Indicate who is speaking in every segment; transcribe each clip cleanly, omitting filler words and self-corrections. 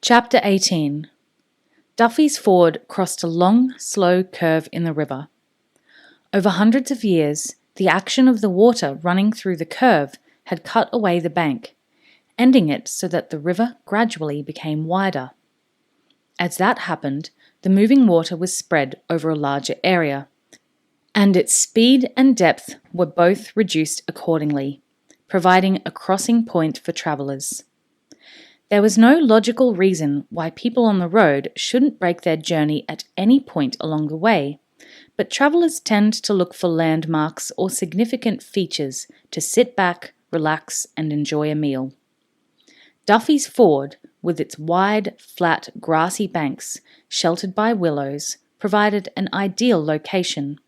Speaker 1: Chapter 18. Duffy's Ford crossed a long, slow curve in the river. Over hundreds of years, the action of the water running through the curve had cut away the bank, ending it so that the river gradually became wider. As that happened, the moving water was spread over a larger area, and its speed and depth were both reduced accordingly, providing a crossing point for travellers. There was no logical reason why people on the road shouldn't break their journey at any point along the way, but travellers tend to look for landmarks or significant features to sit back, relax, and enjoy a meal. Duffy's Ford, with its wide, flat, grassy banks sheltered by willows, provided an ideal location.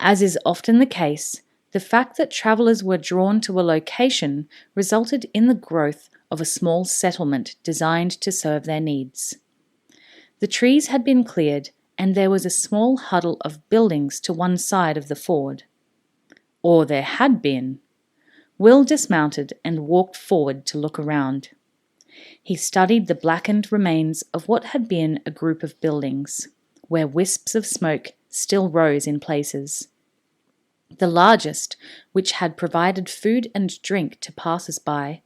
Speaker 1: As is often the case, the fact that travellers were drawn to a location resulted in the growth of a small settlement designed to serve their needs. The trees had been cleared, and there was a small huddle of buildings to one side of the ford. Or there had been. Will dismounted and walked forward to look around. He studied the blackened remains of what had been a group of buildings, where wisps of smoke still rose in places. The largest, which had provided food and drink to passers-by,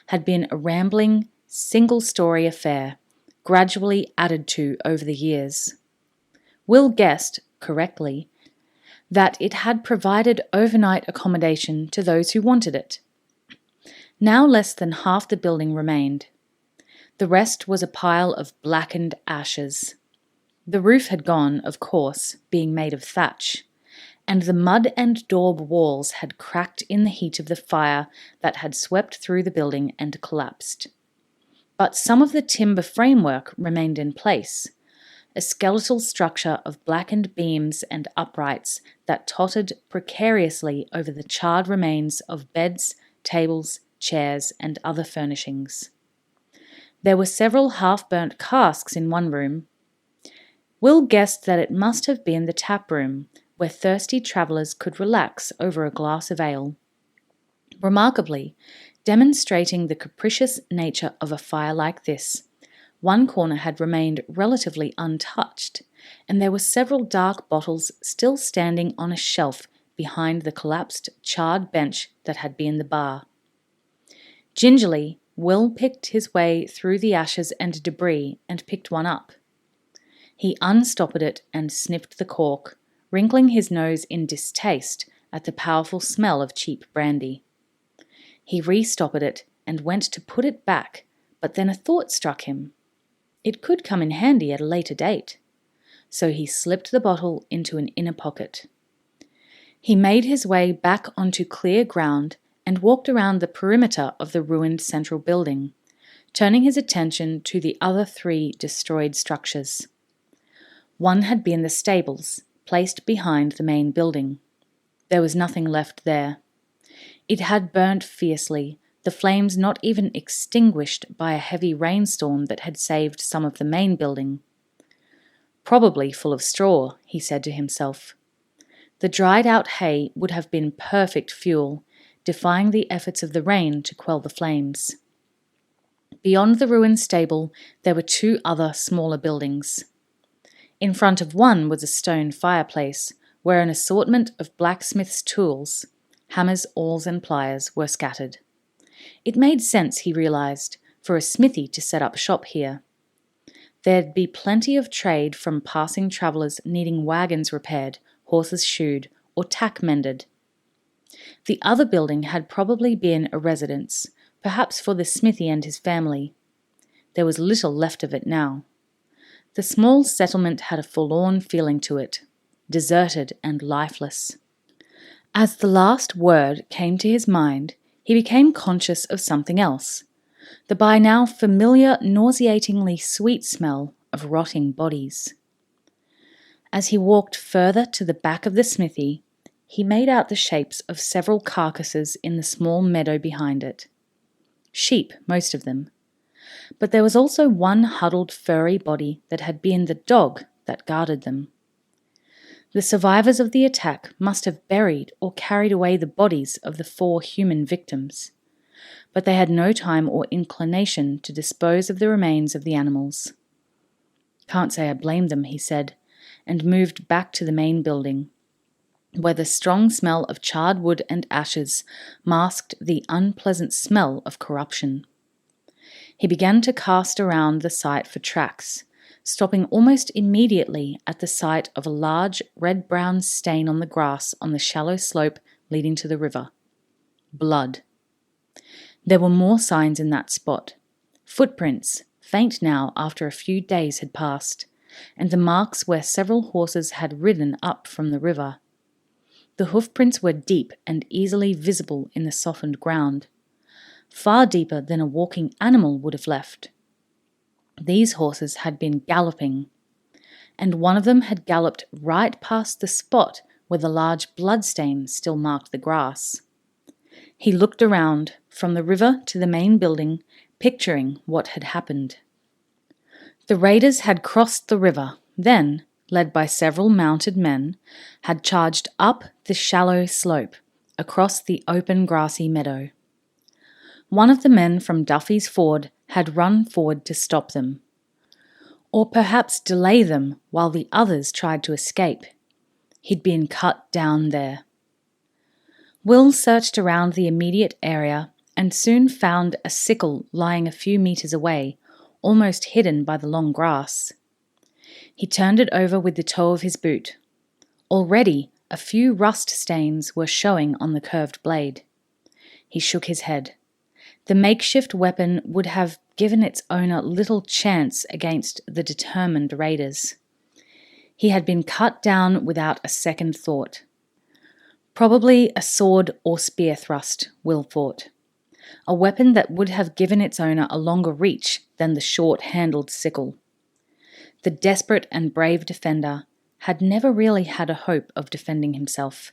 Speaker 1: had been a rambling, single-story affair, gradually added to over the years. Will guessed, correctly, that it had provided overnight accommodation to those who wanted it. Now less than half the building remained. The rest was a pile of blackened ashes. The roof had gone, of course, being made of thatch, and the mud and daub walls had cracked in the heat of the fire that had swept through the building and collapsed. But some of the timber framework remained in place, a skeletal structure of blackened beams and uprights that tottered precariously over the charred remains of beds, tables, chairs, and other furnishings. There were several half-burnt casks in one room. Will guessed that it must have been the tap room, where thirsty travellers could relax over a glass of ale. Remarkably, demonstrating the capricious nature of a fire like this, one corner had remained relatively untouched, and there were several dark bottles still standing on a shelf behind the collapsed, charred bench that had been the bar. Gingerly, Will picked his way through the ashes and debris and picked one up. He unstoppered it and sniffed the cork, wrinkling his nose in distaste at the powerful smell of cheap brandy. He restoppered it and went to put it back, but then a thought struck him. It could come in handy at a later date. So he slipped the bottle into an inner pocket. He made his way back onto clear ground and walked around the perimeter of the ruined central building, turning his attention to the other three destroyed structures. One had been the stables, placed behind the main building. There was nothing left there. It had burnt fiercely, the flames not even extinguished by a heavy rainstorm that had saved some of the main building. Probably full of straw, he said to himself. The dried-out hay would have been perfect fuel, defying the efforts of the rain to quell the flames. Beyond the ruined stable, there were two other smaller buildings. In front of one was a stone fireplace, where an assortment of blacksmith's tools, hammers, awls, and pliers, were scattered. It made sense, he realized, for a smithy to set up shop here. There'd be plenty of trade from passing travellers needing wagons repaired, horses shoed, or tack mended. The other building had probably been a residence, perhaps for the smithy and his family. There was little left of it now. The small settlement had a forlorn feeling to it, deserted and lifeless. As the last word came to his mind, he became conscious of something else, the by now familiar, nauseatingly sweet smell of rotting bodies. As he walked further to the back of the smithy, he made out the shapes of several carcasses in the small meadow behind it. Sheep, most of them. But there was also one huddled furry body that had been the dog that guarded them. The survivors of the attack must have buried or carried away the bodies of the 4 human victims. but they had no time or inclination to dispose of the remains of the animals. "Can't say I blame them," he said, and moved back to the main building, where the strong smell of charred wood and ashes masked the unpleasant smell of corruption. He began to cast around the site for tracks, stopping almost immediately at the sight of a large red-brown stain on the grass on the shallow slope leading to the river. Blood. There were more signs in that spot. Footprints, faint now after a few days had passed, and the marks where several horses had ridden up from the river. The hoofprints were deep and easily visible in the softened ground, far deeper than a walking animal would have left. These horses had been galloping, and one of them had galloped right past the spot where the large bloodstain still marked the grass. He looked around, from the river to the main building, picturing what had happened. The raiders had crossed the river, then, led by several mounted men, had charged up the shallow slope, across the open grassy meadow. One of the men from Duffy's Ford had run forward to stop them, or perhaps delay them while the others tried to escape. He'd been cut down there. Will searched around the immediate area and soon found a sickle lying a few meters away, almost hidden by the long grass. He turned it over with the toe of his boot. Already a few rust stains were showing on the curved blade. He shook his head. The makeshift weapon would have given its owner little chance against the determined raiders. He had been cut down without a second thought. Probably a sword or spear thrust, Will thought. A weapon that would have given its owner a longer reach than the short-handled sickle. The desperate and brave defender had never really had a hope of defending himself.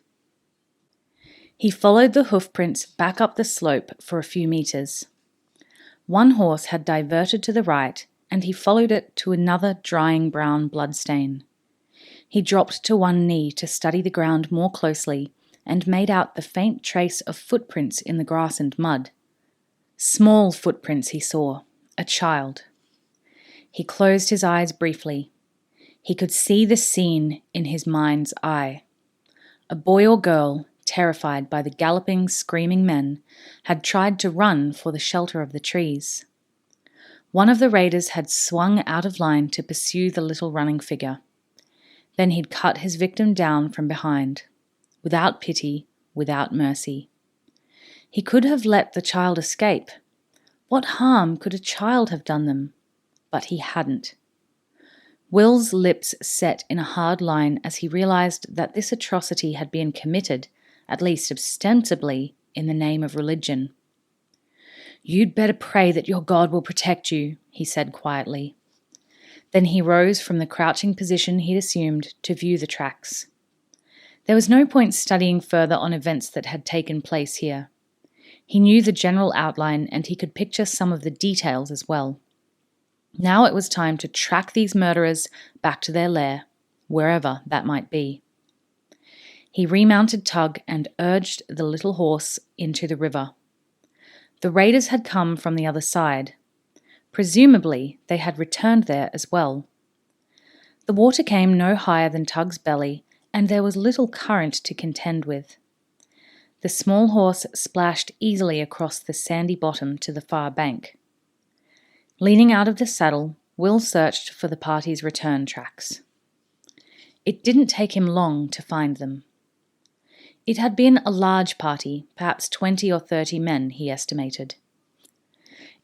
Speaker 1: He followed the hoofprints back up the slope for a few meters. One horse had diverted to the right, and he followed it to another drying brown bloodstain. He dropped to one knee to study the ground more closely and made out the faint trace of footprints in the grass and mud. Small footprints he saw, a child. He closed his eyes briefly. He could see the scene in his mind's eye. A boy or girl, terrified by the galloping, screaming men, had tried to run for the shelter of the trees. One of the raiders had swung out of line to pursue the little running figure. Then he'd cut his victim down from behind, without pity, without mercy. He could have let the child escape. What harm could a child have done them? But he hadn't. Will's lips set in a hard line as he realized that this atrocity had been committed, at least ostensibly, in the name of religion. "You'd better pray that your God will protect you," he said quietly. Then he rose from the crouching position he'd assumed to view the tracks. There was no point studying further on events that had taken place here. He knew the general outline and he could picture some of the details as well. Now it was time to track these murderers back to their lair, wherever that might be. He remounted Tug and urged the little horse into the river. The raiders had come from the other side. Presumably, they had returned there as well. The water came no higher than Tug's belly, and there was little current to contend with. The small horse splashed easily across the sandy bottom to the far bank. Leaning out of the saddle, Will searched for the party's return tracks. It didn't take him long to find them. It had been a large party, perhaps 20 or 30 men, he estimated.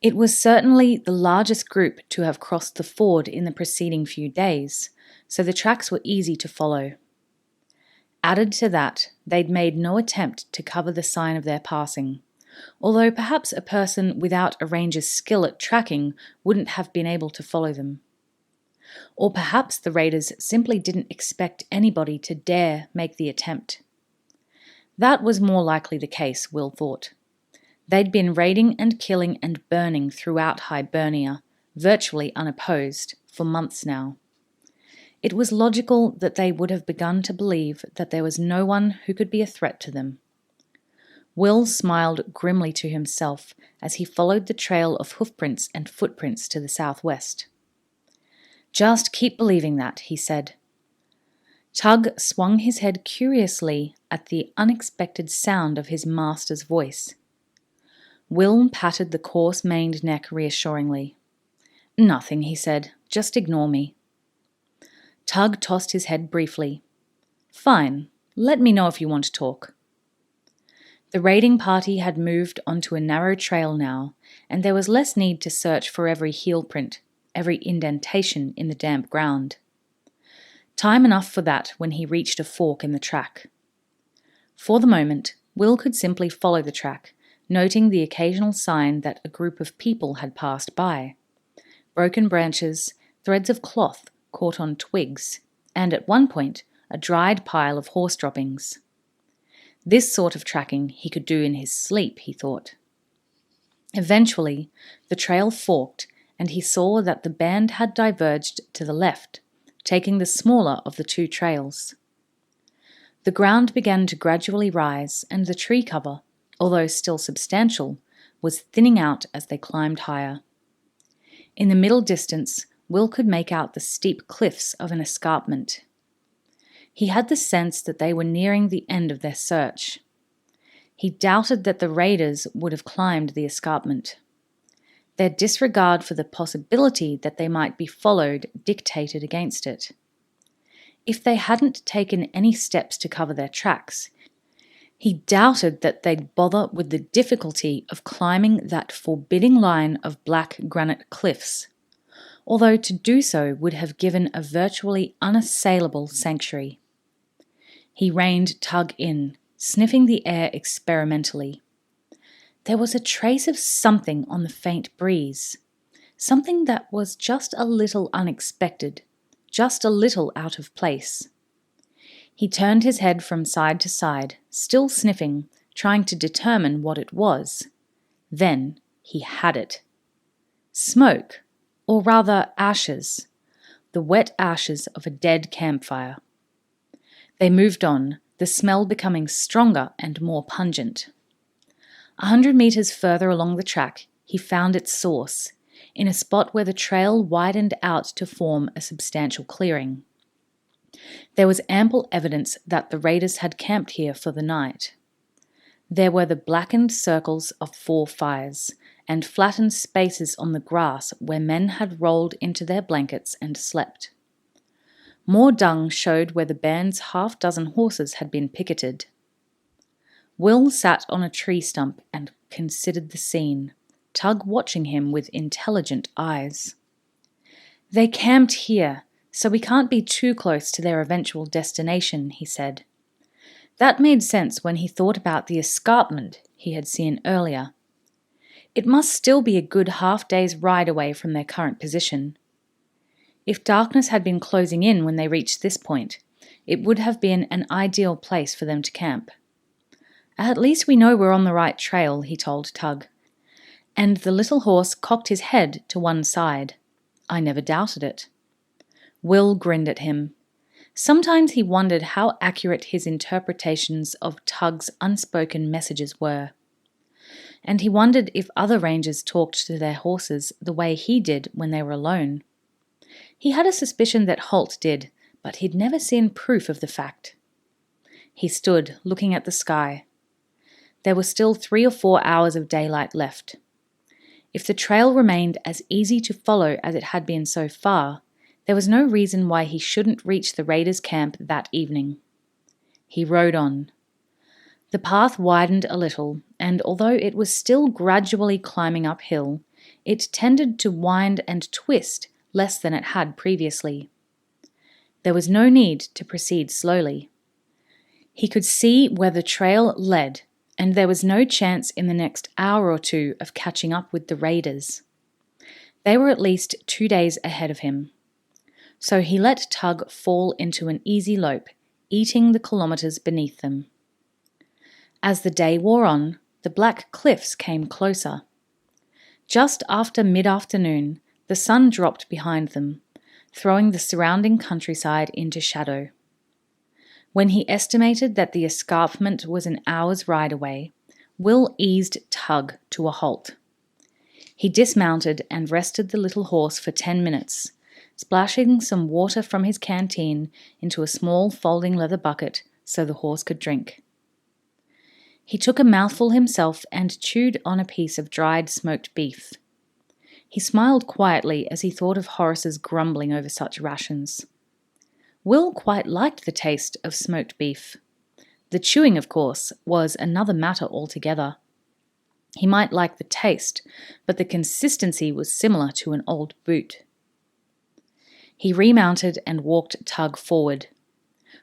Speaker 1: It was certainly the largest group to have crossed the ford in the preceding few days, so the tracks were easy to follow. Added to that, they'd made no attempt to cover the sign of their passing, although perhaps a person without a ranger's skill at tracking wouldn't have been able to follow them. Or perhaps the raiders simply didn't expect anybody to dare make the attempt. That was more likely the case, Will thought. They'd been raiding and killing and burning throughout Hibernia, virtually unopposed, for months now. It was logical that they would have begun to believe that there was no one who could be a threat to them. Will smiled grimly to himself as he followed the trail of hoofprints and footprints to the southwest. "Just keep believing that," he said. Tug swung his head curiously at the unexpected sound of his master's voice. Will patted the coarse-maned neck reassuringly. "Nothing," he said. "Just ignore me." Tug tossed his head briefly. "Fine. Let me know if you want to talk." The raiding party had moved onto a narrow trail now, and there was less need to search for every heel print, every indentation in the damp ground. Time enough for that when he reached a fork in the track. For the moment, Will could simply follow the track, noting the occasional sign that a group of people had passed by. Broken branches, threads of cloth caught on twigs, and at one point, a dried pile of horse droppings. This sort of tracking he could do in his sleep, he thought. Eventually, the trail forked, and he saw that the band had diverged to the left, taking the smaller of the two trails. The ground began to gradually rise, and the tree cover, although still substantial, was thinning out as they climbed higher. In the middle distance, Will could make out the steep cliffs of an escarpment. He had the sense that they were nearing the end of their search. He doubted that the raiders would have climbed the escarpment. Their disregard for the possibility that they might be followed dictated against it. If they hadn't taken any steps to cover their tracks, he doubted that they'd bother with the difficulty of climbing that forbidding line of black granite cliffs, although to do so would have given a virtually unassailable sanctuary. He reined Tug in, sniffing the air experimentally. There was a trace of something on the faint breeze, something that was just a little unexpected, just a little out of place. He turned his head from side to side, still sniffing, trying to determine what it was. Then he had it. Smoke, or rather ashes, the wet ashes of a dead campfire. They moved on, the smell becoming stronger and more pungent. 100 meters further along the track, he found its source, in a spot where the trail widened out to form a substantial clearing. There was ample evidence that the raiders had camped here for the night. There were the blackened circles of 4 fires, and flattened spaces on the grass where men had rolled into their blankets and slept. More dung showed where the band's half-dozen horses had been picketed. Will sat on a tree stump and considered the scene, Tug watching him with intelligent eyes. "They camped here, so we can't be too close to their eventual destination," he said. That made sense when he thought about the escarpment he had seen earlier. It must still be a good half-day's ride away from their current position. If darkness had been closing in when they reached this point, it would have been an ideal place for them to camp. "At least we know we're on the right trail," he told Tug. And the little horse cocked his head to one side. "I never doubted it." Will grinned at him. Sometimes he wondered how accurate his interpretations of Tug's unspoken messages were. And he wondered if other rangers talked to their horses the way he did when they were alone. He had a suspicion that Halt did, but he'd never seen proof of the fact. He stood, looking at the sky. There were still 3 or 4 hours of daylight left. If the trail remained as easy to follow as it had been so far, there was no reason why he shouldn't reach the raiders' camp that evening. He rode on. The path widened a little, and although it was still gradually climbing uphill, it tended to wind and twist less than it had previously. There was no need to proceed slowly. He could see where the trail led, and there was no chance in the next hour or 2 of catching up with the raiders. They were at least 2 days ahead of him. So he let Tug fall into an easy lope, eating the kilometers beneath them. As the day wore on, the black cliffs came closer. Just after mid-afternoon, the sun dropped behind them, throwing the surrounding countryside into shadow. When he estimated that the escarpment was an hour's ride away, Will eased Tug to a halt. He dismounted and rested the little horse for 10 minutes, splashing some water from his canteen into a small folding leather bucket so the horse could drink. He took a mouthful himself and chewed on a piece of dried smoked beef. He smiled quietly as he thought of Horace's grumbling over such rations. Will quite liked the taste of smoked beef. The chewing, of course, was another matter altogether. He might like the taste, but the consistency was similar to an old boot. He remounted and walked Tug forward.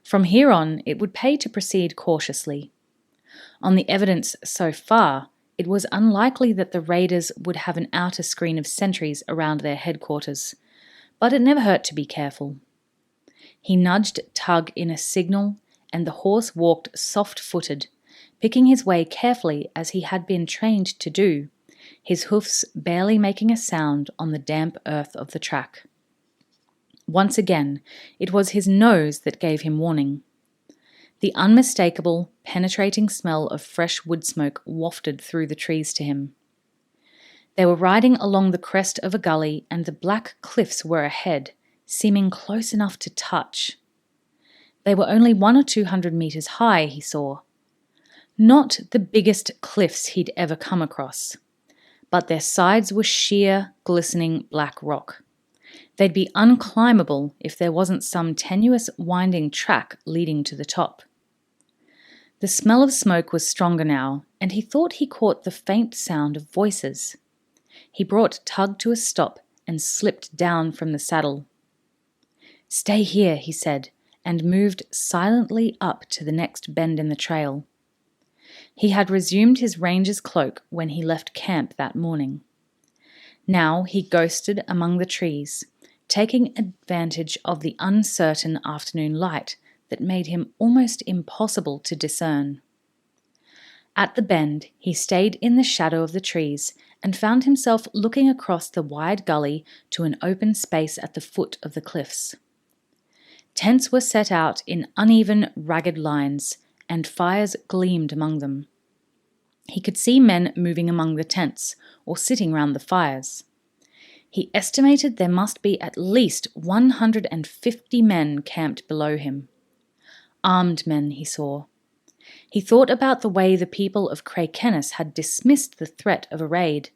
Speaker 1: From here on, it would pay to proceed cautiously. On the evidence so far, it was unlikely that the raiders would have an outer screen of sentries around their headquarters, but it never hurt to be careful. He nudged Tug in a signal, and the horse walked soft-footed, picking his way carefully as he had been trained to do, his hoofs barely making a sound on the damp earth of the track. Once again, it was his nose that gave him warning. The unmistakable, penetrating smell of fresh wood smoke wafted through the trees to him. They were riding along the crest of a gully, and the black cliffs were ahead, seeming close enough to touch. They were only 100 or 200 meters high, he saw. Not the biggest cliffs he'd ever come across, but their sides were sheer, glistening black rock. They'd be unclimbable if there wasn't some tenuous, winding track leading to the top. The smell of smoke was stronger now, and he thought he caught the faint sound of voices. He brought Tug to a stop and slipped down from the saddle. "Stay here," he said, and moved silently up to the next bend in the trail. He had resumed his ranger's cloak when he left camp that morning. Now he ghosted among the trees, taking advantage of the uncertain afternoon light that made him almost impossible to discern. At the bend, he stayed in the shadow of the trees and found himself looking across the wide gully to an open space at the foot of the cliffs. Tents were set out in uneven, ragged lines, and fires gleamed among them. He could see men moving among the tents or sitting round the fires. He estimated there must be at least 150 men camped below him. Armed men, he saw. He thought about the way the people of Craigkennis had dismissed the threat of a raid,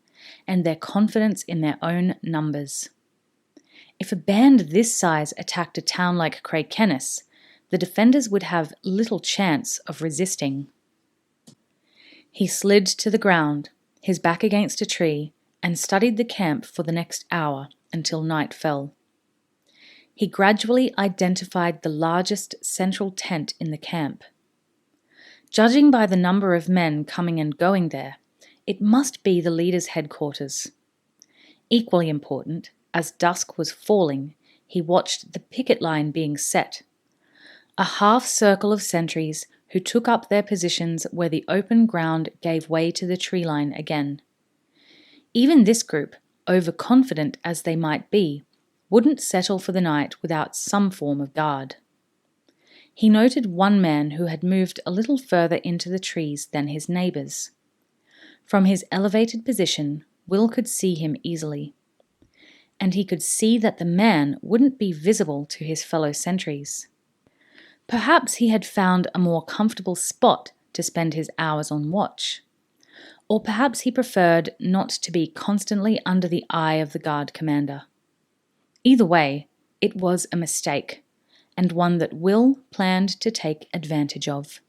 Speaker 1: and their confidence in their own numbers. If a band this size attacked a town like Craigkennis, the defenders would have little chance of resisting. He slid to the ground, his back against a tree, and studied the camp for the next hour until night fell. He gradually identified the largest central tent in the camp. Judging by the number of men coming and going there, it must be the leader's headquarters. Equally important, as dusk was falling, he watched the picket line being set. A half circle of sentries who took up their positions where the open ground gave way to the tree line again. Even this group, overconfident as they might be, wouldn't settle for the night without some form of guard. He noted one man who had moved a little further into the trees than his neighbours. From his elevated position, Will could see him easily, and he could see that the man wouldn't be visible to his fellow sentries. Perhaps he had found a more comfortable spot to spend his hours on watch. Or perhaps he preferred not to be constantly under the eye of the guard commander. Either way, it was a mistake, and one that Will planned to take advantage of.